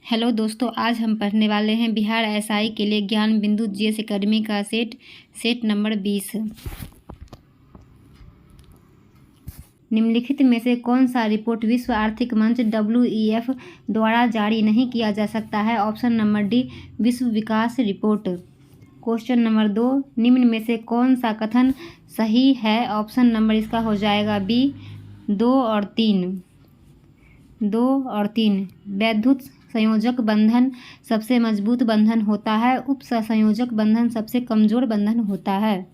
Hello दोस्तों, आज हम पढ़ने वाले हैं बिहार एसआई के लिए ज्ञान बिंदु जीएस एकेडमी का सेट नंबर 20। निम्नलिखित में से कौन सा रिपोर्ट विश्व आर्थिक मंच WEF द्वारा जारी नहीं किया जा सकता है? ऑप्शन नंबर डी, विश्व विकास रिपोर्ट। क्वेश्चन नंबर 2, निम्न में से कौन सा कथन सही है? ऑप्शन नंबर इसका हो जाएगा बी, 2 और 3। वैद्युत संयोजक बंधन सबसे मजबूत बंधन होता है, उप संयोजक बंधन सबसे कमजोर बंधन होता है।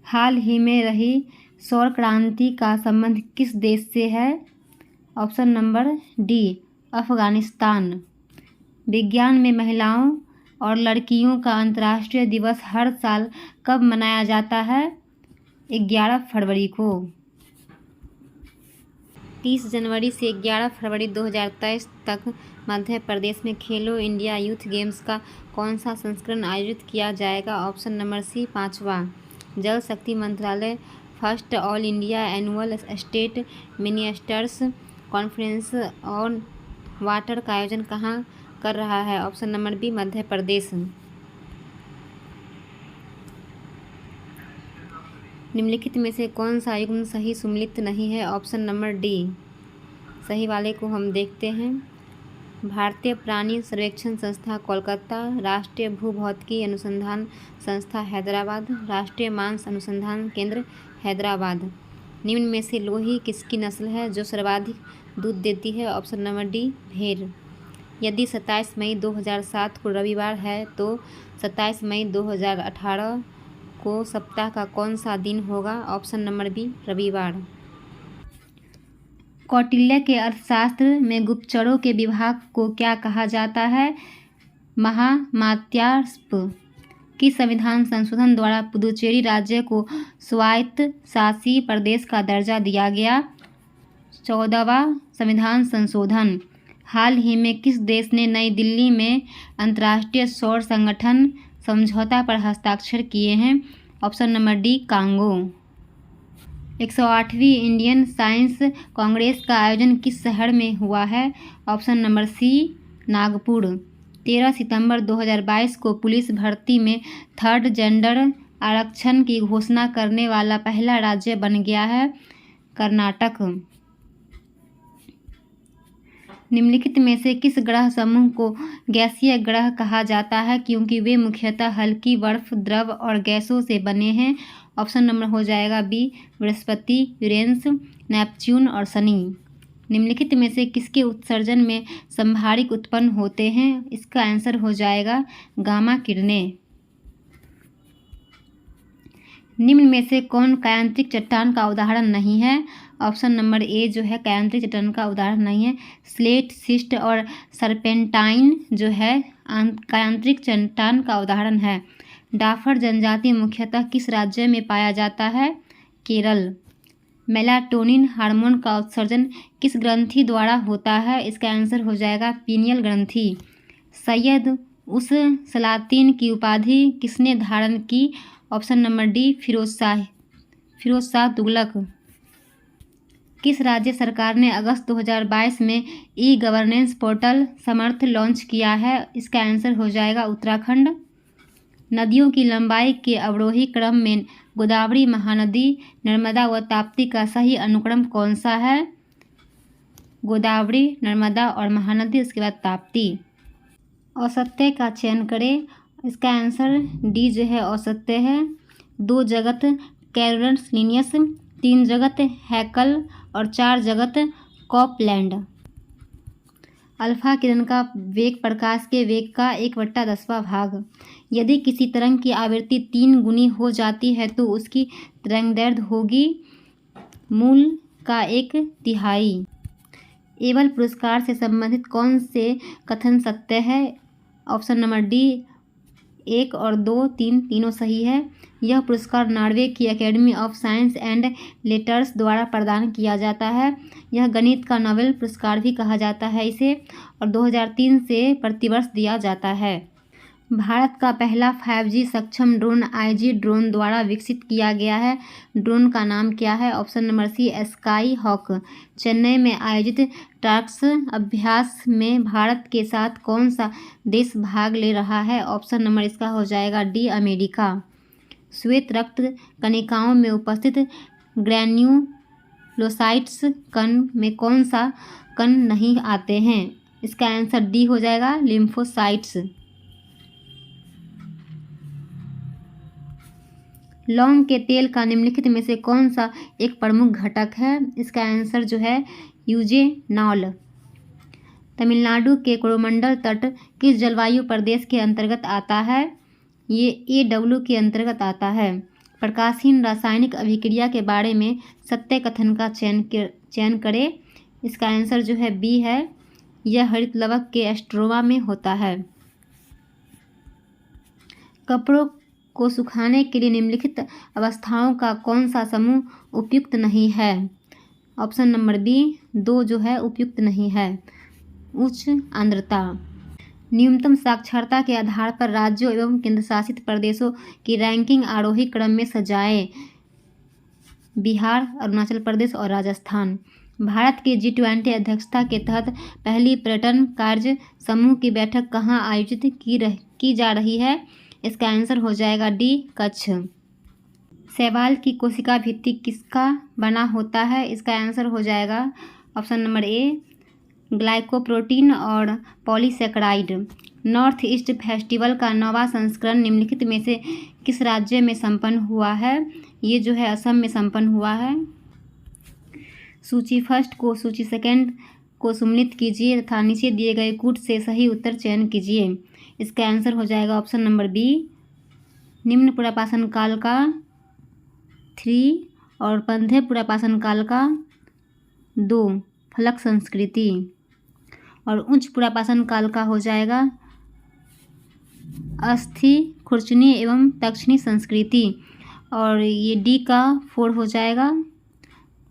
हाल ही में रही सौर क्रांति का संबंध किस देश से है? Option number D, Afghanistan. विज्ञान में महिलाओं और लड़कियों का अंतर्राष्ट्रीय दिवस हर साल कब मनाया जाता है? 11 फरवरी को। 30 जनवरी से 11 फरवरी 2023 तक मध्य प्रदेश में खेलो इंडिया यूथ गेम्स का कौन सा संस्करण आयोजित किया जाएगा? ऑप्शन नंबर सी, 5वां। जल शक्ति मंत्रालय first all India annual state ministers conference on water का आयोजन कहाँ कर रहा है? Option number B, Madhya Pradesh. निम्नलिखित में से कौन सा युग्म सही सुमेलित नहीं है? Option number D. सही वाले को हम देखते हैं। भारतीय प्राणी सर्वेक्षण संस्था कोलकाता, राष्ट्रीय भूभौतिकी अनुसंधान संस्था हैदराबाद, राष्ट्रीय मांस अनुसंधान केंद्र हैदराबाद। निम्न में से लोही किसकी नस्ल है जो सर्वाधिक दूध देती है? ऑप्शन नंबर डी, भेड़। यदि 27 मई 2007 को रविवार है तो 27 मई 2018 को सप्ताह का कौन सा दिन होगा? ऑप्शन नंबर बी, रविवार। कौटिल्य के अर्थशास्त्र में गुप्तचरों के विभाग को क्या कहा जाता है? महामात्यास्प। किस संविधान संशोधन द्वारा पुदुचेरी राज्य को स्वायत्त शासी प्रदेश का दर्जा दिया गया? 14वां संविधान संशोधन। हाल ही में किस देश ने नई दिल्ली में अंतर्राष्ट्रीय सौर संगठन समझौता पर हस्ताक्षर किए हैं? Option number D, Congo. 108वीं इंडियन साइंस कांग्रेस का आयोजन किस शहर में हुआ है? Option number C, Nagpur. 13 सितंबर 2022 को पुलिस भर्ती में थर्ड जेंडर आरक्षण की घोषणा करने वाला पहला राज्य बन गया है कर्नाटक। निम्नलिखित में से किस ग्रह समूह को गैसीय ग्रह कहा जाता है क्योंकि वे मुख्यतः हल्की बर्फ, द्रव और गैसों से बने हैं? ऑप्शन नंबर हो जाएगा बी, बृहस्पति, यूरेनस, नेपच्यून और शनि। निम्नलिखित में से किसके उत्सर्जन में संभारिक उत्पन्न होते हैं? इसका आंसर हो जाएगा गामा किरणें। निम्न में से कौन कायांत्रिक चट्टान का उदाहरण नहीं है? ऑप्शन नंबर ए जो है कायांत्रिक चट्टान का उदाहरण नहीं है। स्लेट, सिस्ट और सर्पेंटाइन जो है कायांत्रिक चट्टान का उदाहरण है। डाफर जनजाति मुख्यतः किस राज्य में पाया जाता है? केरल। मेलाटोनिन हार्मोन का उत्सर्जन किस ग्रंथि द्वारा होता है? इसका आंसर हो जाएगा पीनियल ग्रंथि। सैयद उस सलातीन की उपाधि किसने धारण की? Option number D, Firoz Shah Tughlaq. किस राज्य सरकार ने अगस्त 2022 में ई-गवर्नेंस पोर्टल समर्थ लॉन्च किया है? इसका आंसर हो जाएगा उत्तराखंड। नदियों की लंबाई के अवरोही क्रम में गोदावरी, महानदी, नर्मदा व ताप्ती का सही अनुक्रम कौन सा है? गोदावरी, नर्मदा और महानदी, उसके बाद ताप्ती। औसत्य का चयन करें। इसका आंसर डी जो है औसत्य है। 2 जगत कैरोलस लिनियस, 3 जगत हैकल और 4 जगत कॉपलैंड। अल्फा किरण का वेग प्रकाश के वेग का 1/10वां भाग। यदि किसी तरंग की आवृत्ति 3 गुनी हो जाती है तो उसकी तरंगदैर्ध्य होगी मूल का 1/3। एबल पुरस्कार से संबंधित कौन से कथन सत्य है? ऑप्शन नंबर डी, 1 और 2, 3 तीनों सही है। यह पुरस्कार नॉर्वे की academy of science and letters द्वारा प्रदान किया जाता है। यह गणित का नोबेल पुरस्कार भी कहा जाता है इसे, और 2003 से प्रतिवर्ष दिया जाता है। भारत का पहला 5G सक्षम ड्रोन IG ड्रोन द्वारा विकसित किया गया है। ड्रोन का नाम क्या है? Option number C sky hawk. Chennai में आयोजित टास्क अभ्यास में भारत के साथ कौन सा देश भाग ले रहा है? ऑप्शन नंबर इसका हो जाएगा डी अमेरिका। श्वेत रक्त कणिकाओं में उपस्थित ग्रैन्युलोसाइट्स कण में कौन सा कण नहीं आते हैं? इसका आंसर डी हो जाएगा लिम्फोसाइट्स। लौंग के तेल का निम्नलिखित में से कौन सा एक प्रमुख घटक है? इसका आंसर जो है यूजेनॉल। तमिलनाडु के कोरोमंडल तट किस जलवायु प्रदेश के अंतर्गत आता है? ये AW के अंतर्गत आता है। प्रकाशहीन रासायनिक अभिक्रिया के बारे में सत्य कथन का चयन करें। इसका आंसर जो है बी है, यह हरित लवक के एस्ट्रोमा में होता है। कपड़ों को सुखाने के लिए निम्नलिखित अवस्थाओं का कौन सा समूह उपयुक्त नहीं है? ऑप्शन नंबर बी 2 जो है उपयुक्त नहीं है। उच्च आर्द्रता। न्यूनतम साक्षरता के आधार पर राज्यों एवं केंद्रशासित प्रदेशों की रैंकिंग आरोही क्रम में सजाएं। बिहार, अरुणाचल प्रदेश और राजस्थान। भारत की G20 अध्यक्षता के तहत पहली पर्यटन कार्य समूह की बैठक कहाँ आयोजित की जा रही है? इसका आंसर हो जाएगा डी कच्छ। शैवाल की कोशिका भित्ति किसका बना होता है? इसका आंसर हो जाएगा ऑप्शन नंबर ए ग्लाइकोप्रोटीन और पॉलीसेकेराइड। नॉर्थ ईस्ट फेस्टिवल का 9वां संस्करण निम्नलिखित में से किस राज्य में संपन्न हुआ है? ये जो है असम में संपन्न हुआ है। सूची फर्स्ट को सूची सेकंड को सम्मिलित कीजिए तथा नीचे दिए गए कूट से सही उत्तर चयन कीजिए। इसका आंसर हो जाएगा ऑप्शन नंबर बी निम्न पुरापाषाण काल का 3 और मध्य पुरापाषाण काल का 2 फलक संस्कृति और उच्च पुरापाषाण काल का हो जाएगा अस्थि खुरचनी एवं दक्षिणी संस्कृति और ये डी का 4 हो जाएगा।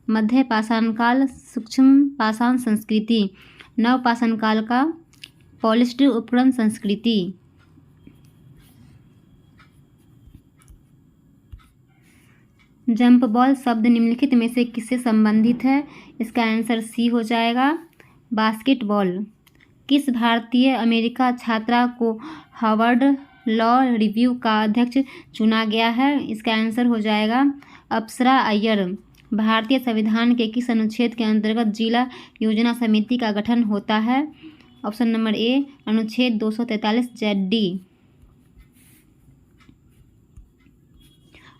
मध्य पाषाण काल सूक्ष्म पाषाण संस्कृति। नव पाषाण काल का पॉलिश्ड उपकरण संस्कृति। जंप बॉल शब्द निम्नलिखित में से किससे संबंधित है? इसका आंसर सी हो जाएगा बास्केटबॉल। किस भारतीय अमेरिका छात्रा को हार्वर्ड लॉ रिव्यू का अध्यक्ष चुना गया है? इसका आंसर हो जाएगा अप्सरा अय्यर। भारतीय संविधान के किस अनुच्छेद के अंतर्गत जिला योजना समिति का गठन होता है? ऑप्शन नंबर ए अनुच्छेद 243 ZD।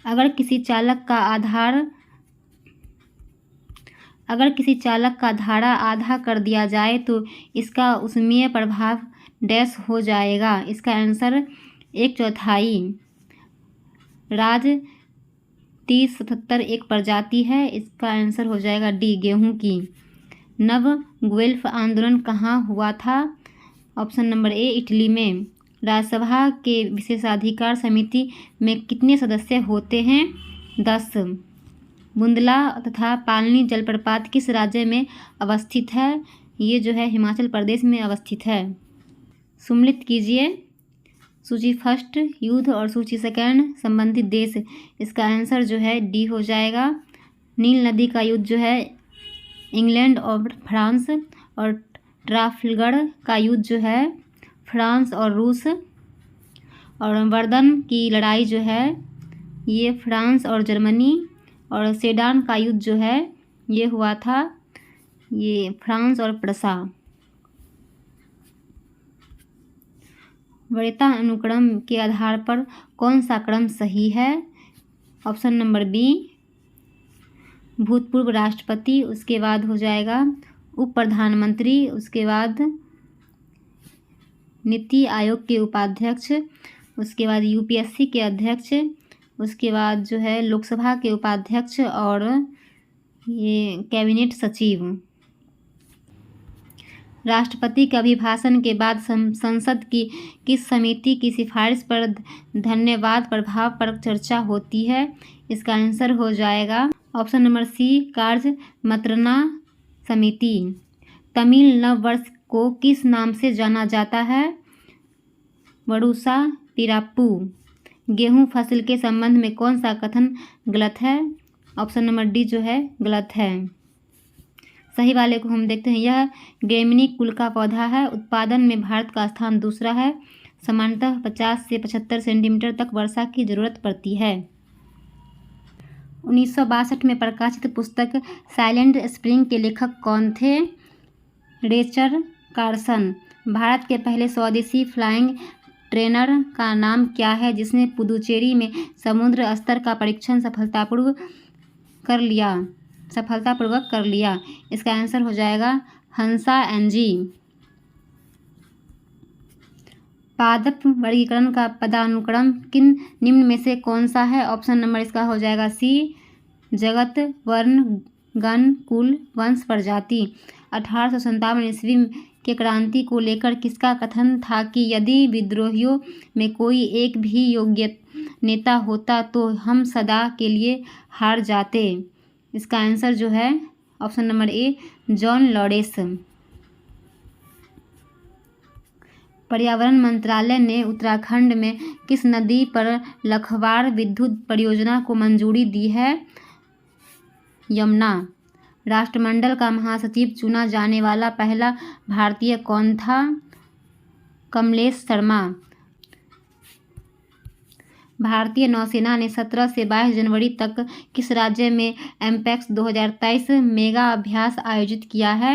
अगर किसी चालक का धारा आधा कर दिया जाए तो इसका उसमें प्रभाव डैश हो जाएगा। इसका आंसर 1/4। राज 3077 एक प्रजाति है। इसका आंसर हो जाएगा डी गेहूं की। नव गुएल्फ आंदोलन कहाँ हुआ था? ऑप्शन नंबर ए इटली में। राज्यसभा के विशेषाधिकार समिति में कितने सदस्य होते हैं? 10। बुंदला तथा पालनी जलप्रपात किस राज्य में अवस्थित है? ये जो है हिमाचल प्रदेश में अवस्थित है। सम्मिलित कीजिए सूची फर्स्ट युद्ध और सूची सेकंड संबंधित देश। इसका आंसर जो है डी हो जाएगा। नील नदी का युद्ध जो है इंग्लैंड और फ्रांस और ट्राफलगर का युद्ध जो है फ्रांस और रूस और वर्दन की लड़ाई जो है ये फ्रांस और जर्मनी और सेडान का युद्ध जो है ये हुआ था ये फ्रांस और प्रसा। वरीयता अनुक्रम के आधार पर कौन सा क्रम सही है? ऑप्शन नंबर बी भूतपूर्व राष्ट्रपति, उसके बाद हो जाएगा उप प्रधानमंत्री, उसके बाद नीति आयोग के उपाध्यक्ष, उसके बाद UPSC के अध्यक्ष, उसके बाद जो है लोकसभा के उपाध्यक्ष और ये कैबिनेट सचिव। राष्ट्रपति के अभिभाषण के बाद संसद की किस समिति की सिफारिश पर धन्यवाद प्रभाव पर चर्चा होती है? इसका आंसर हो जाएगा ऑप्शन नंबर सी कार्य मंत्रणा समिति। तमिल नव वर्ष को किस नाम से जाना जाता है? वरुसा पिराप्पू। गेहूं फसल के संबंध में कौन सा कथन गलत है? ऑप्शन नंबर डी जो है गलत है। सही वाले को हम देखते हैं। यह ग्रेमिनी कुल का पौधा है। उत्पादन में भारत का स्थान दूसरा है। सामान्यतः 50 से 75 सेंटीमीटर तक वर्षा की जरूरत पड़ती है। 1962 में प्रकाशित पुस्तक साइलेंट स्प्रिंग के लेखक कौन थे? रेचर कार्सन। भारत के पहले स्वदेशी फ्लाइंग ट्रेनर का नाम क्या है जिसने पुदुचेरी में समुद्र स्तर का परीक्षण सफलतापूर्वक कर लिया? इसका आंसर हो जाएगा हंसा एनजी। पादप वर्गीकरण का पदानुक्रम किन निम्न में से कौन सा है? ऑप्शन नंबर इसका हो जाएगा सी, जगत, वर्ण, गण, कुल, वंश, प्रजाति। 1857 ईस्वी के क्रांति को लेकर किसका कथन था कि यदि विद्रोहियों में कोई एक भी योग्य नेता होता तो हम सदा के लिए हार जाते? इसका आंसर जो है option number A, John Lawrence. पर्यावरण मंत्रालय ने उत्तराखंड में किस नदी पर लखवार विद्युत परियोजना को मंजूरी दी है? यमुना। राष्ट्रमंडल का महासचिव चुना जाने वाला पहला भारतीय कौन था? कमलेश शर्मा। भारतीय नौसेना ने 17 से 22 जनवरी तक किस राज्य में एमपेक्स 2023 मेगा अभ्यास आयोजित किया है?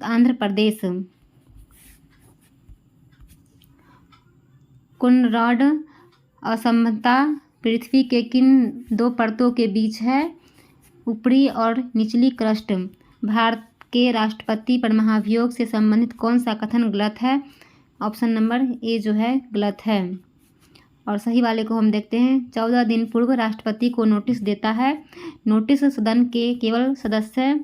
आंध्र प्रदेश। कोनराड असमता पृथ्वी के किन दो परतों के बीच है? ऊपरी और निचली क्रस्ट। भारत के राष्ट्रपति पर महाभियोग से संबंधित कौन सा कथन गलत है? ऑप्शन नंबर ए जो है गलत है। और सही वाले को हम देखते हैं। 14 दिन पूर्व राष्ट्रपति को नोटिस देता है। नोटिस सदन के केवल सदस्य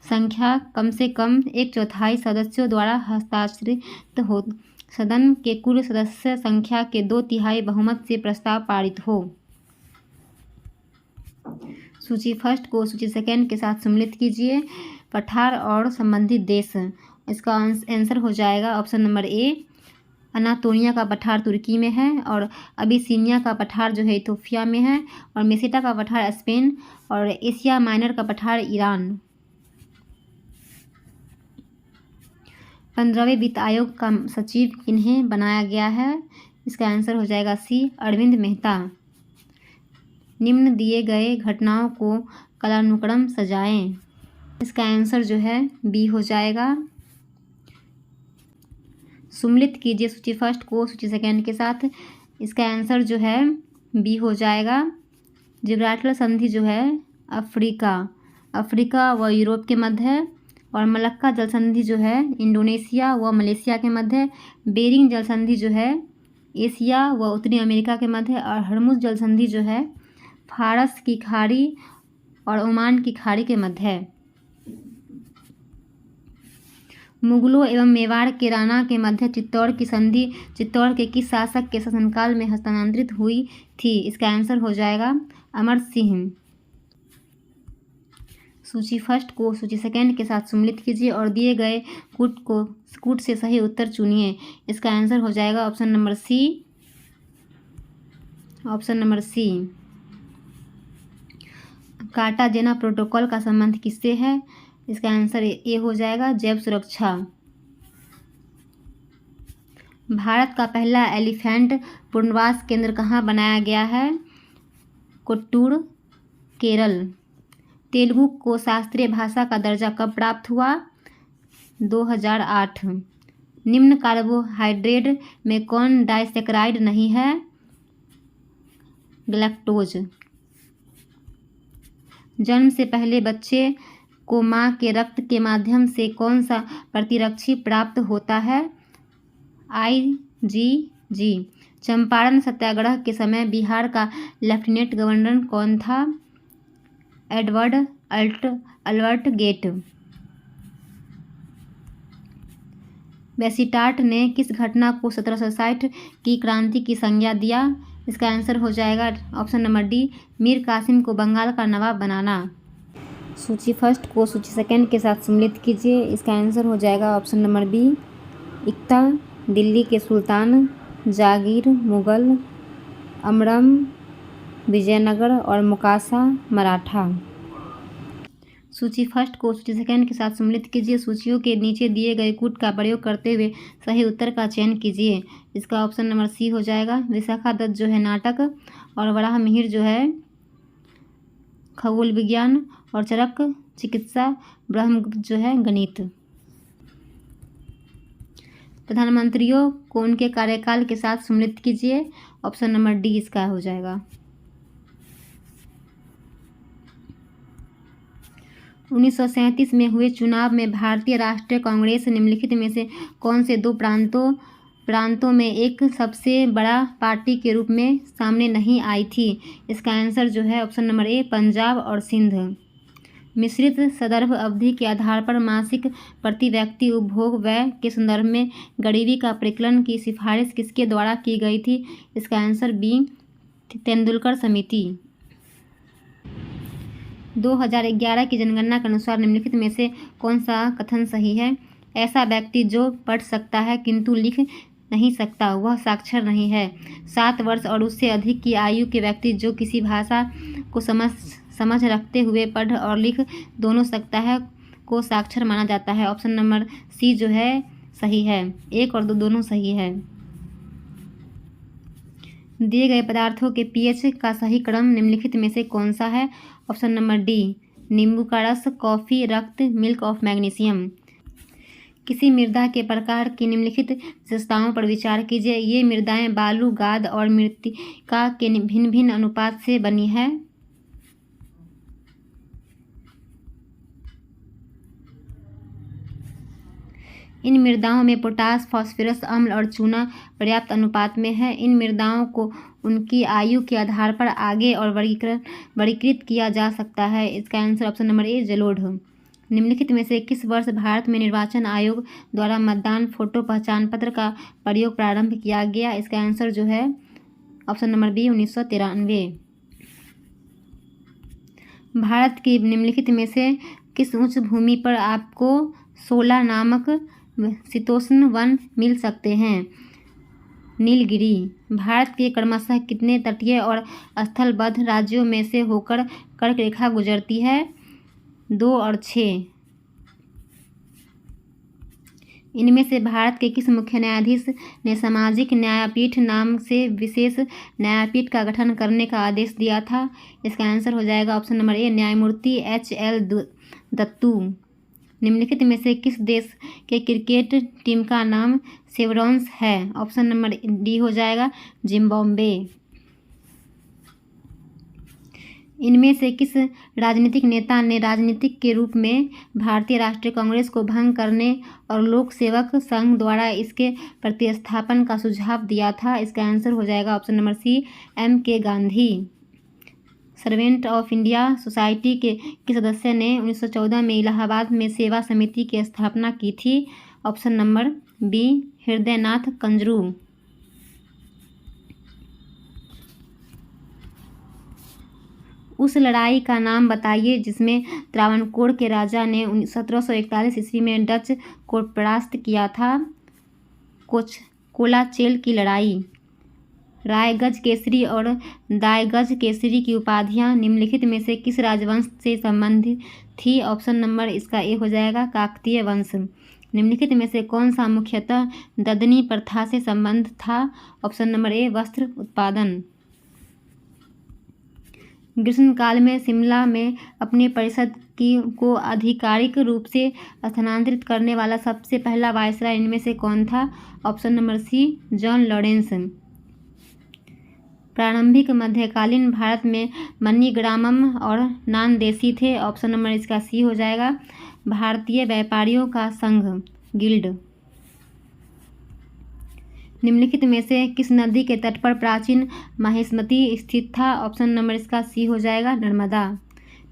संख्या कम से कम 1/4 सदस्यों द्वारा हस्ताक्षरित हो। सदन के कुल सदस्य संख्या के 2/3 बहुमत से प्रस्ताव पारित हो। सूची फर्स्ट को सूची सेकंड के साथ सम्मिलित कीजिए। पठार और संबंधित देश। इसका आंसर हो जाएगा ऑप्शन नंबर ए, अनातोलिया का पठार तुर्की में है और अबिसिनिया का पठार जो है इथोपिया में है और मेसिटा का पठार स्पेन और एशिया माइनर का पठार ईरान। 15वें वित्त आयोग का सचिव किन्हें बनाया गया है? इसका आंसर हो जाएगा सी, अरविंद मेहता। निम्न दिए गए घटनाओं को कालानुक्रम सजाएं। इसका आंसर जो है बी हो जाएगा। सम्मिलित कीजिए सूची फर्स्ट को सूची सेकंड के साथ। इसका आंसर जो है बी हो जाएगा। जिब्राल्टर संधि जो है अफ्रीका व यूरोप के मध्य है और मलक्का जल संधि जो है इंडोनेशिया व मलेशिया के मध्य है। बेरिंग जल संधि जो है एशिया व उत्तरी अमेरिका के मध्य है और हर्मुज जल संधि जो है फारस की खाड़ी और ओमान की खाड़ी के मध्य है। मुगलों एवं मेवाड़ के राणा के मध्य चित्तौड़ की संधि चित्तौड़ के किस शासक के शासनकाल में हस्तांतरित हुई थी? इसका आंसर हो जाएगा अमर सिंह। सूची फर्स्ट को सूची सेकंड के साथ सम्मिलित कीजिए और दिए गए कूट से सही उत्तर चुनिए। इसका आंसर हो जाएगा option number C. Cartagena protocol का संबंध किससे है? इसका आंसर ए हो जाएगा, जैव सुरक्षा। भारत का पहला एलिफेंट पुनर्वास केंद्र कहाँ बनाया गया है? कोट्टूर, केरल। तेलुगु को शास्त्रीय भाषा का दर्जा कब प्राप्त हुआ? 2008। निम्न कार्बोहाइड्रेट में कौन डाइसैकेराइड नहीं है? गैलेक्टोज। जन्म से पहले बच्चे को मां के रक्त के माध्यम से कौन सा प्रतिरक्षी प्राप्त होता है? IgG। चंपारण सत्याग्रह के समय बिहार का लेफ्टिनेंट गवर्नर कौन था? Edward Albert gate. बेसिटार्ट ने किस घटना को 1760 की क्रांति की संज्ञा दिया? इसका आंसर हो जाएगा option number D, Mir Qasim को बंगाल का नवाब बनाना। सूची फर्स्ट को सूची सेकंड के साथ सम्मिलित कीजिए। इसका आंसर हो जाएगा ऑप्शन नंबर बी, इक्ता दिल्ली के सुल्तान जागीर, मुगल, अमरम, विजयनगर और मुकाशा मराठा। सूची फर्स्ट को सूची सेकंड के साथ सम्मिलित कीजिए। सूचियों के नीचे दिए गए कूट का प्रयोग करते हुए सही उत्तर का चयन कीजिए। इसका ऑप्शन नंबर सी हो जाएगा। विशाखा दत्त जो है नाटक, और वराह मिहिर जो है खगोल विज्ञान, और चरक चिकित्सा, ब्रह्मगुप्त जो है गणित। प्रधानमंत्रियों को उनके कार्यकाल के साथ सम्मिलित कीजिए। ऑप्शन नंबर डी इसका हो जाएगा। 1937 में हुए चुनाव में भारतीय राष्ट्रीय कांग्रेस निम्नलिखित में से कौन से दो प्रांतों में एक सबसे बड़ा पार्टी के रूप में सामने नहीं आई थी? इसका आंसर जो है ऑप्शन नंबर ए पंजाब और सिंध। मिश्रित संदर्भ अवधि के आधार पर मासिक प्रति व्यक्ति उपभोग व्यय के संदर्भ में गरीबी का परिकलन की सिफारिश किसके द्वारा की गई थी? इसका आंसर बी तेंदुलकर समिति। 2011 की जनगणना के अनुसार निम्नलिखित में से कौन सा कथन सही है? ऐसा व्यक्ति जो पढ़ सकता है किंतु लिख नहीं सकता वह साक्षर नहीं है। 7 वर्ष और उससे अधिक की आयु के व्यक्ति जो किसी भाषा को समझ रखते हुए पढ़ और लिख दोनों सकता है को साक्षर माना जाता है। ऑप्शन नंबर सी जो है सही है। 1 और 2 दोनों सही है। दिए गए पदार्थों के पीएच का सही क्रम निम्नलिखित में से कौन सा है? ऑप्शन नंबर डी नींबू का रस, कॉफ़ी, रक्त, मिल्क ऑफ मैग्नीशियम। किसी मृदा के प्रकार की निम्नलिखित विशेषताओं पर विचार कीजिए। ये मृदाएं बालू, गाद और मृत्तिका के भिन्न भिन्न अनुपात से बनी है। इन मृदाओं में पोटास, फास्फोरस, अम्ल और चूना पर्याप्त अनुपात में है। इन मृदाओं को उनकी आयु के आधार पर आगे और वर्गीकृत किया जा सकता है। इसका आंसर ऑप्शन नंबर ए जलोढ़। निम्नलिखित में से किस वर्ष भारत में निर्वाचन आयोग द्वारा मतदान फोटो पहचान पत्र का प्रयोग प्रारंभ किया गया? इसका आंसर जो है ऑप्शन नंबर बी 1993। भारत की निम्नलिखित में से किस उच्च भूमि पर आपको 16 नामक शीतोष्ण वन मिल सकते हैं? नीलगिरी। भारत के क्रमशः कितने तटीय और स्थलबद्ध राज्यों में से होकर कर्क रेखा गुजरती है? 2 और 6। इनमें से भारत के किस मुख्य न्यायाधीश ने सामाजिक न्यायपीठ नाम से विशेष न्यायपीठ का गठन करने का आदेश दिया था? इसका आंसर हो जाएगा ऑप्शन नंबर ए न्यायमूर्ति HL दत्तू। निम्नलिखित में से किस देश के क्रिकेट टीम का नाम शेवरॉन्स है? ऑप्शन नंबर डी हो जाएगा जिम्बाब्वे। इनमें से किस राजनीतिक नेता ने राजनीतिक के रूप में भारतीय राष्ट्रीय कांग्रेस को भंग करने और लोक सेवक संघ द्वारा इसके प्रतिस्थापन का सुझाव दिया था? इसका आंसर हो जाएगा option number C MK Gandhi. Servant of India society के सदस्य ने 1914 में इलाहाबाद में सेवा समिति की स्थापना की थी? Option number B Hridaynath Kunzru. उस लड़ाई का नाम बताइए जिसमें त्रावणकोर के राजा ने 1741 ईस्वी में डच को परास्त किया था। कोलाचेल की लड़ाई। रायगज केसरी और दायगज केसरी की उपाधियां निम्नलिखित में से किस राजवंश से संबंधित थी? ऑप्शन नंबर इसका ए हो जाएगा काकतीय वंश। निम्नलिखित में से कौन सा मुख्यतः ददनी प्रथा से संबंध था? ऑप्शन नंबर ए वस्त्र उत्पादन। ग्रीष्मकाल में शिमला में अपने परिषद को आधिकारिक रूप से स्थानांतरित करने वाला सबसे पहला वायसराय इनमें से कौन था? Option number C John Lawrence. प्रारंभिक मध्यकालीन भारत में मणिग्रामम और नानदेशी थे। ऑप्शन नंबर इसका सी हो जाएगा भारतीय व्यापारियों का संघ गिल्ड। निम्नलिखित में से किस नदी के तट पर प्राचीन माहिष्मती स्थित था? ऑप्शन नंबर इसका सी हो जाएगा नर्मदा।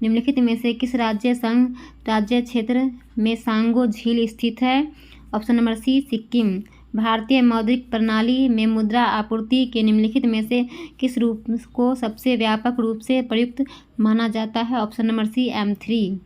निम्नलिखित में से किस राज्य संघ राज्य क्षेत्र में सांगो झील स्थित है? Option number C Sikkim. भारतीय मौद्रिक प्रणाली में मुद्रा आपूर्ति के निम्नलिखित में से किस रूप को सबसे व्यापक रूप से प्रयुक्त माना जाता है? Option number C M3।